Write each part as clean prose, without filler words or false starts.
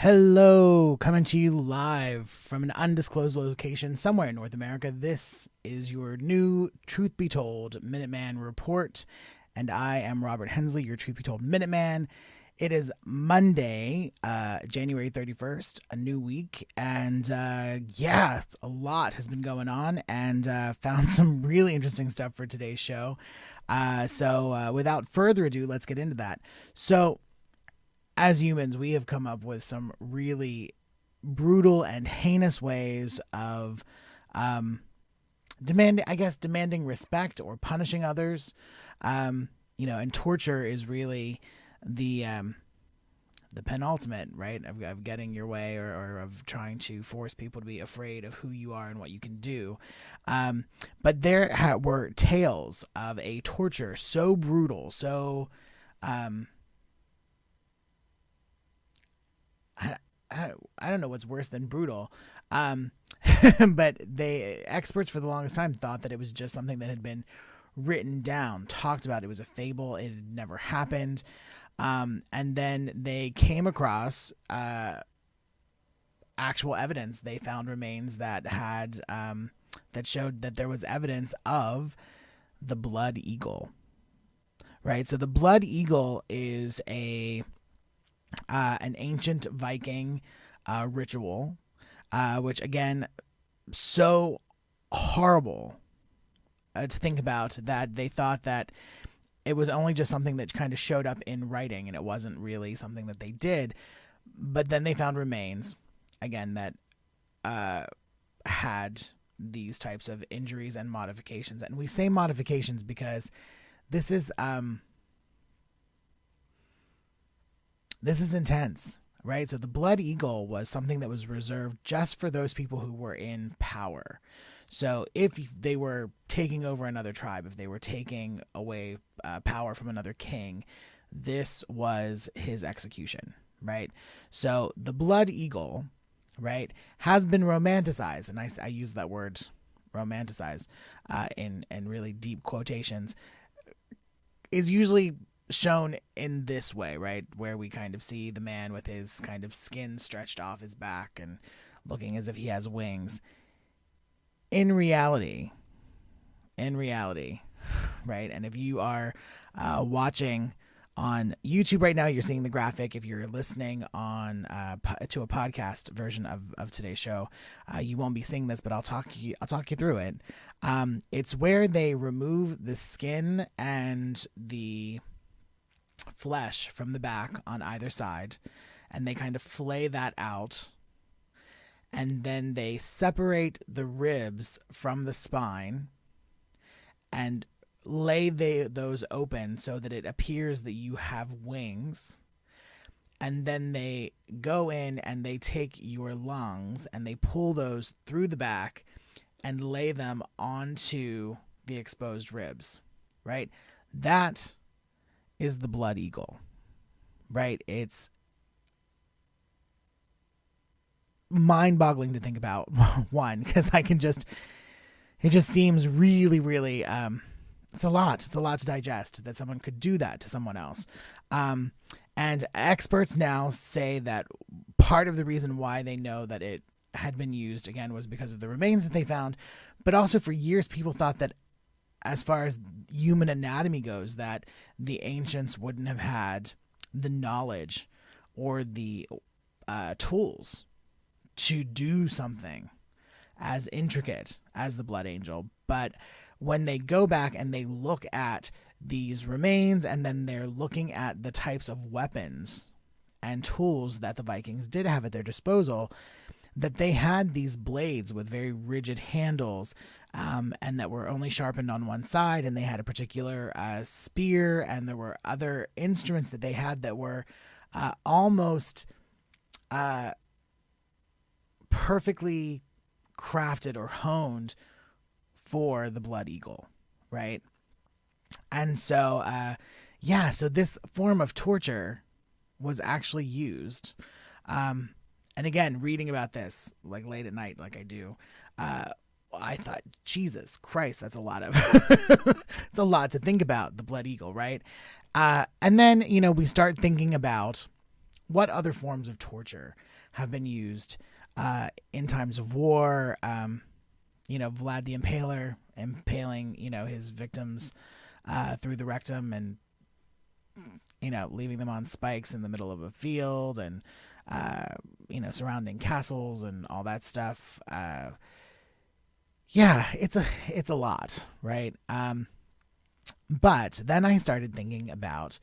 Hello, coming to you live from an undisclosed location somewhere in North America. This is your new Truth Be Told Minuteman report, and I am Robert Hensley, your Truth Be Told Minuteman. It is Monday, January 31st, a new week, and a lot has been going on, and found some really interesting stuff for today's show. So without further ado, let's get into that. So, as humans, we have come up with some really brutal and heinous ways of demanding respect or punishing others. And torture is really the penultimate, right, of getting your way or of trying to force people to be afraid of who you are and what you can do. But there were tales of a torture so brutal, so I don't know what's worse than brutal, but experts for the longest time thought that it was just something that had been written down, talked about. It was a fable. It had never happened. And then they came across actual evidence. They found remains that had that showed that there was evidence of the blood eagle. Right. So the blood eagle is an ancient Viking ritual, which again, so horrible to think about that they thought that it was only just something that kind of showed up in writing and it wasn't really something that they did. But then they found remains, again, that had these types of injuries and modifications. And we say modifications because this is intense, right? So the blood eagle was something that was reserved just for those people who were in power. So if they were taking over another tribe, if they were taking away power from another king, this was his execution, right? So the blood eagle, right, has been romanticized, and I use that word romanticize in really deep quotations, is usually shown in this way, right, where we kind of see the man with his kind of skin stretched off his back and looking as if he has wings. In reality, right, and if you are watching on YouTube right now, you're seeing the graphic. If you're listening on to a podcast version of today's show, you won't be seeing this, but I'll talk you through it. It's where they remove the skin and the flesh from the back on either side, and they kind of flay that out, and then they separate the ribs from the spine and lay those open so that it appears that you have wings. And then they go in and they take your lungs and they pull those through the back and lay them onto the exposed ribs, right? That is the blood eagle, right? It's mind-boggling to think about, one, because it just seems really, really, it's a lot to digest that someone could do that to someone else. And experts now say that part of the reason why they know that it had been used, again, was because of the remains that they found, but also for years people thought that as far as human anatomy goes, that the ancients wouldn't have had the knowledge or the tools to do something as intricate as the blood angel. But when they go back and they look at these remains, and then they're looking at the types of weapons and tools that the Vikings did have at their disposal, that they had these blades with very rigid handles, and that were only sharpened on one side, and they had a particular spear, and there were other instruments that they had that were almost perfectly crafted or honed for the blood eagle, right? And so, so this form of torture was actually used. And again, reading about this, like late at night, like I do, I thought, Jesus Christ, that's a lot of, it's a lot to think about, the blood eagle, right? And then, we start thinking about what other forms of torture have been used in times of war. Vlad the Impaler impaling, his victims through the rectum and, leaving them on spikes in the middle of a field and, surrounding castles and all that stuff. It's a lot, right? But then I started thinking about,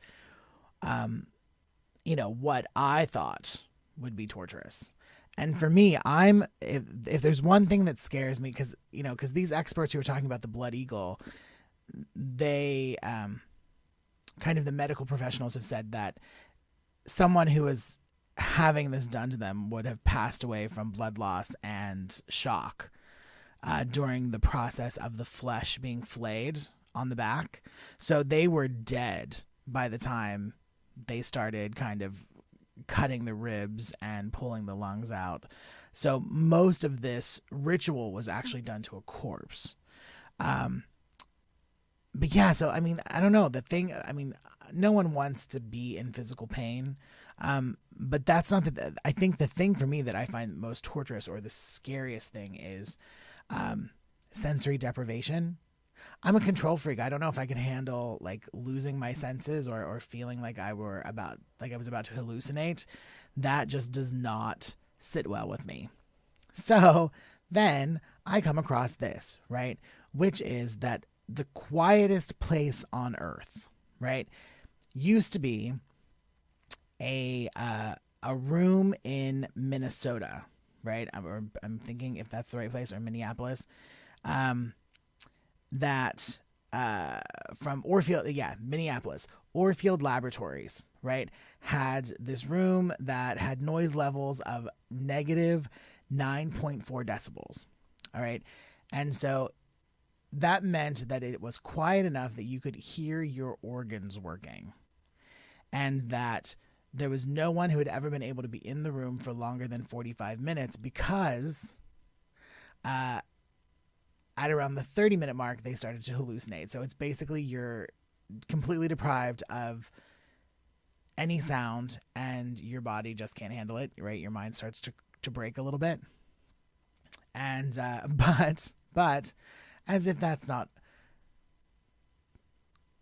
what I thought would be torturous. And for me, if there's one thing that scares me, because these experts who are talking about the blood eagle, they, kind of the medical professionals have said that someone who was having this done to them would have passed away from blood loss and shock during the process of the flesh being flayed on the back. So they were dead by the time they started kind of cutting the ribs and pulling the lungs out. So most of this ritual was actually done to a corpse. But yeah, so I mean, I don't know. No one wants to be in physical pain. But that's not I think the thing for me that I find most torturous, or the scariest thing, is sensory deprivation. I'm a control freak. I don't know if I can handle like losing my senses or feeling like I was about to hallucinate. That just does not sit well with me. So then I come across this, right? Which is that the quietest place on earth, right, used to be a room in Minnesota, right? I'm thinking if that's the right place, or Minneapolis. That from Minneapolis, Orfield Laboratories, right, had this room that had noise levels of negative 9.4 decibels. All right. And so that meant that it was quiet enough that you could hear your organs working, and that there was no one who had ever been able to be in the room for longer than 45 minutes because at around the 30-minute mark, they started to hallucinate. So it's basically you're completely deprived of any sound and your body just can't handle it, right? Your mind starts to break a little bit. And but as if that's not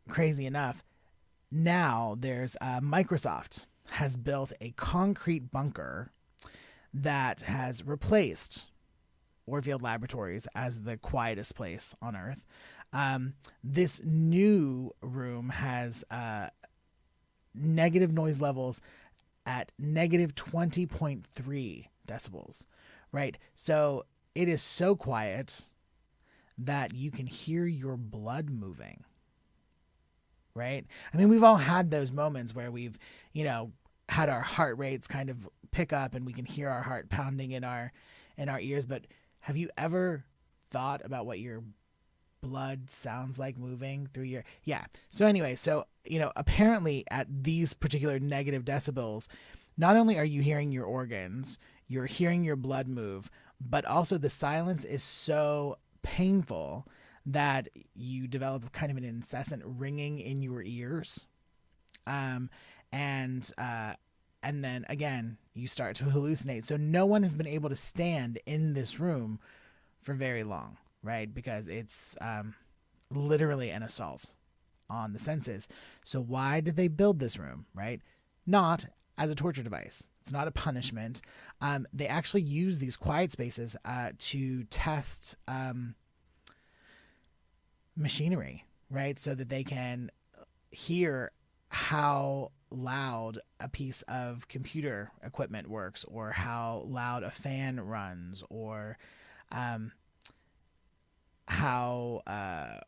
crazy enough, now there's Microsoft has built a concrete bunker that has replaced Orfield Laboratories as the quietest place on Earth. This new room has negative noise levels at negative 20.3 decibels, right? So it is so quiet that you can hear your blood moving, right? I mean, we've all had those moments where we've, had our heart rates kind of pick up and we can hear our heart pounding in our ears. But have you ever thought about what your blood sounds like moving through your... Yeah. So anyway, apparently at these particular negative decibels, not only are you hearing your organs, you're hearing your blood move, but also the silence is so painful that you develop kind of an incessant ringing in your ears. And then again, you start to hallucinate. So no one has been able to stand in this room for very long, right? Because it's literally an assault on the senses. So why did they build this room, right? Not as a torture device. It's not a punishment. They actually use these quiet spaces to test machinery, right? So that they can hear how loud a piece of computer equipment works, or how loud a fan runs, or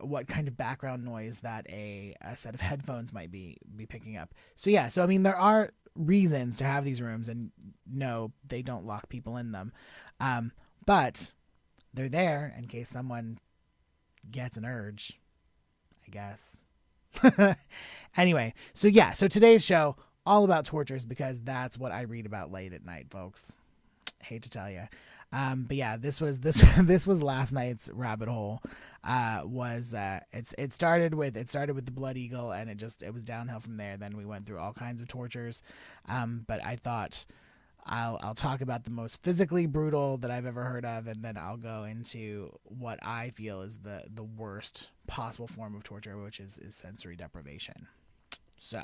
what kind of background noise that a set of headphones might be picking up. So yeah, so I mean, there are reasons to have these rooms, and no, they don't lock people in them, but they're there in case someone gets an urge, I guess. Anyway, so today's show all about tortures, because that's what I read about late at night, folks. Hate to tell you. But yeah, this was last night's rabbit hole. It started with the blood eagle, and it was downhill from there. Then we went through all kinds of tortures. But I thought I'll talk about the most physically brutal that I've ever heard of, and then I'll go into what I feel is the worst possible form of torture, which is sensory deprivation. So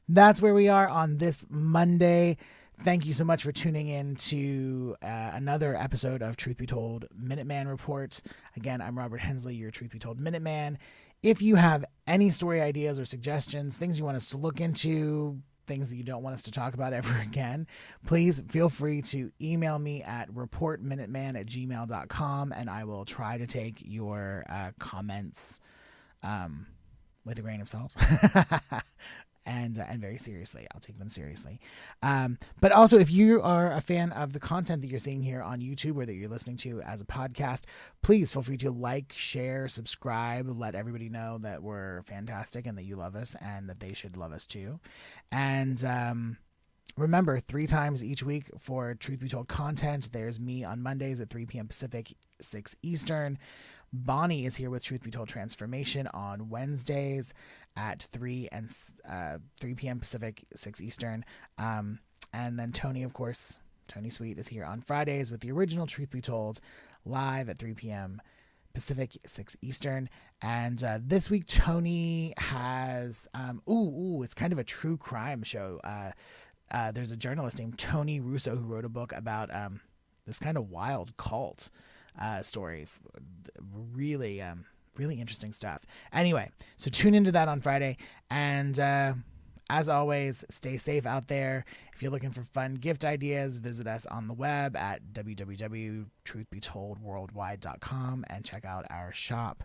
that's where we are on this Monday. Thank you so much for tuning in to another episode of Truth Be Told Minuteman Report. Again, I'm Robert Hensley, your Truth Be Told Minuteman. If you have any story ideas or suggestions, things you want us to look into, things that you don't want us to talk about ever again, please feel free to email me at reportminuteman@gmail.com, and I will try to take your comments with a grain of salt. And very seriously. I'll take them seriously. But also, if you are a fan of the content that you're seeing here on YouTube or that you're listening to as a podcast, please feel free to like, share, subscribe, let everybody know that we're fantastic and that you love us and that they should love us too. And remember, 3 times each week for Truth Be Told content, there's me on Mondays at 3 p.m. Pacific, 6 Eastern. Bonnie is here with Truth Be Told Transformation on Wednesdays at 3 p.m. Pacific, 6 Eastern. And then Tony, of course, Tony Sweet is here on Fridays with the original Truth Be Told live at 3 p.m. Pacific, 6 Eastern. And this week, Tony has, it's kind of a true crime show. There's a journalist named Tony Russo who wrote a book about this kind of wild cult story. Really interesting stuff. Anyway, so tune into that on Friday. And as always, stay safe out there. If you're looking for fun gift ideas, visit us on the web at www.truthbetoldworldwide.com and check out our shop.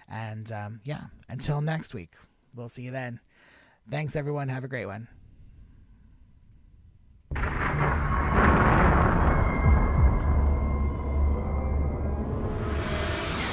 And until next week, we'll see you then. Thanks, everyone. Have a great one.